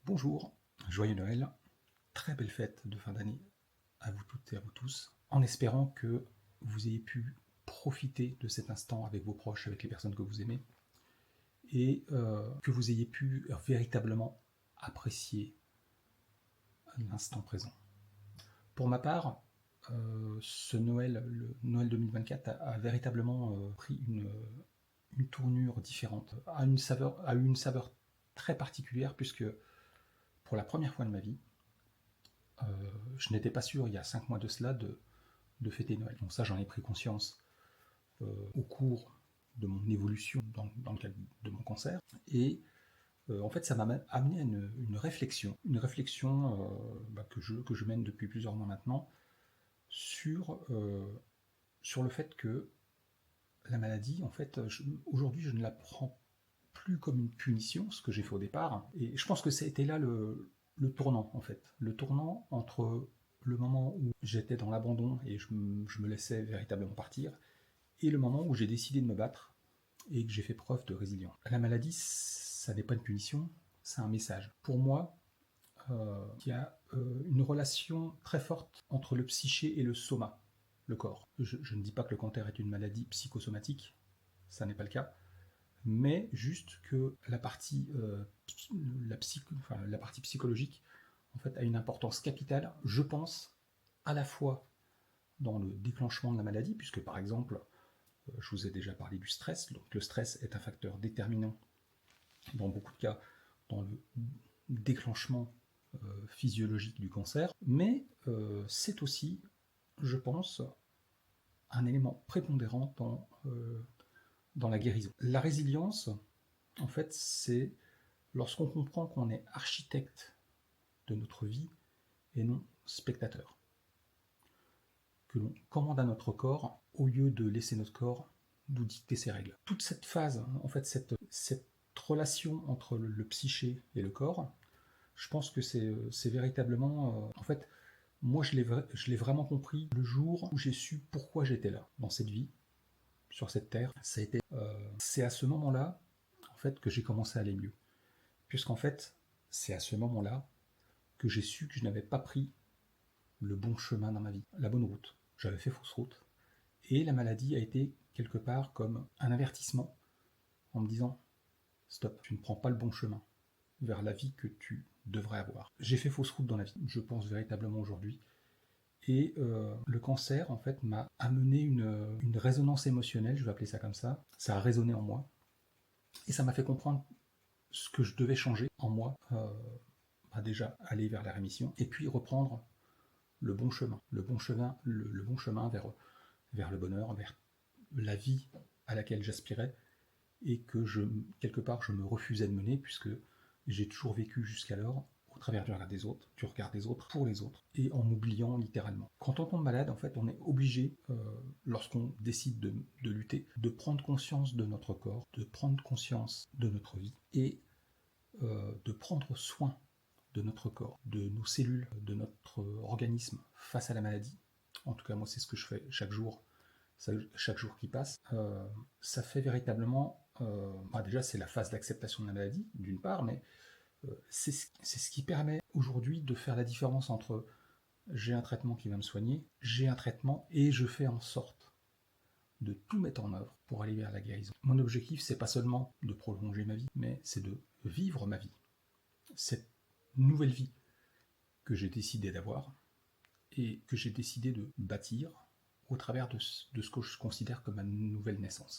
Bonjour, joyeux Noël, très belle fête de fin d'année à vous toutes et à vous tous, en espérant que vous ayez pu profiter de cet instant avec vos proches, avec les personnes que vous aimez, et que vous ayez pu véritablement apprécier l'instant présent. Pour ma part, ce Noël, le Noël 2024, a véritablement pris une tournure différente, a eu une saveur très particulière, puisque pour la première fois de ma vie, je n'étais pas sûr, il y a 5 mois de cela, de fêter Noël. Donc ça, j'en ai pris conscience au cours de mon évolution dans le cadre de mon cancer. Et en fait, ça m'a amené à une réflexion que je mène depuis plusieurs mois maintenant, sur le fait que la maladie, en fait, aujourd'hui, je ne la prends plus comme une punition, ce que j'ai fait au départ. Et je pense que ça a été là le tournant, en fait. Le tournant entre le moment où j'étais dans l'abandon et je me laissais véritablement partir, et le moment où j'ai décidé de me battre et que j'ai fait preuve de résilience. La maladie, ça n'est pas une punition, c'est un message. Pour moi, il y a une relation très forte entre le psyché et le soma, le corps. Je ne dis pas que le cancer est une maladie psychosomatique, ça n'est pas le cas, mais juste que la partie psychologique, en fait, a une importance capitale, je pense, à la fois dans le déclenchement de la maladie, puisque par exemple, je vous ai déjà parlé du stress, donc le stress est un facteur déterminant dans beaucoup de cas dans le déclenchement physiologique du cancer, mais c'est aussi, je pense, un élément prépondérant dans la guérison. La résilience, en fait, c'est lorsqu'on comprend qu'on est architecte de notre vie et non spectateur. Que l'on commande à notre corps au lieu de laisser notre corps nous dicter ses règles. Toute cette phase, en fait, cette relation entre le psyché et le corps, je pense que c'est véritablement... en fait, moi, je l'ai vraiment compris le jour où j'ai su pourquoi j'étais là, dans cette vie, sur cette terre. C'est à ce moment-là, en fait, que j'ai commencé à aller mieux. Puisqu'en fait, c'est à ce moment-là que j'ai su que je n'avais pas pris le bon chemin dans ma vie, la bonne route. J'avais fait fausse route. Et la maladie a été quelque part comme un avertissement en me disant « Stop, tu ne prends pas le bon chemin vers la vie que tu devrais avoir. » J'ai fait fausse route dans la vie, je pense véritablement aujourd'hui. Et le cancer, en fait, m'a amené une résonance émotionnelle, je vais appeler ça comme ça. Ça a résonné en moi. Et ça m'a fait comprendre ce que je devais changer en moi. Déjà aller vers la rémission, et puis reprendre le bon chemin. Le bon chemin vers le bonheur, vers la vie à laquelle j'aspirais, et que quelque part, je me refusais de mener, puisque j'ai toujours vécu jusqu'alors au travers du regard des autres, pour les autres, et en m'oubliant littéralement. Quand on tombe malade, en fait, on est obligé, lorsqu'on décide de lutter, de prendre conscience de notre corps, de prendre conscience de notre vie, et de prendre soin de notre corps, de nos cellules, de notre organisme face à la maladie. En tout cas, moi, c'est ce que je fais chaque jour qui passe. Ça fait véritablement... déjà, c'est la phase d'acceptation de la maladie, d'une part, mais c'est ce qui permet aujourd'hui de faire la différence entre j'ai un traitement qui va me soigner, j'ai un traitement et je fais en sorte de tout mettre en œuvre pour aller vers la guérison. Mon objectif, c'est pas seulement de prolonger ma vie, mais c'est de vivre ma vie. Cette nouvelle vie que j'ai décidé d'avoir et que j'ai décidé de bâtir au travers de ce que je considère comme ma nouvelle naissance.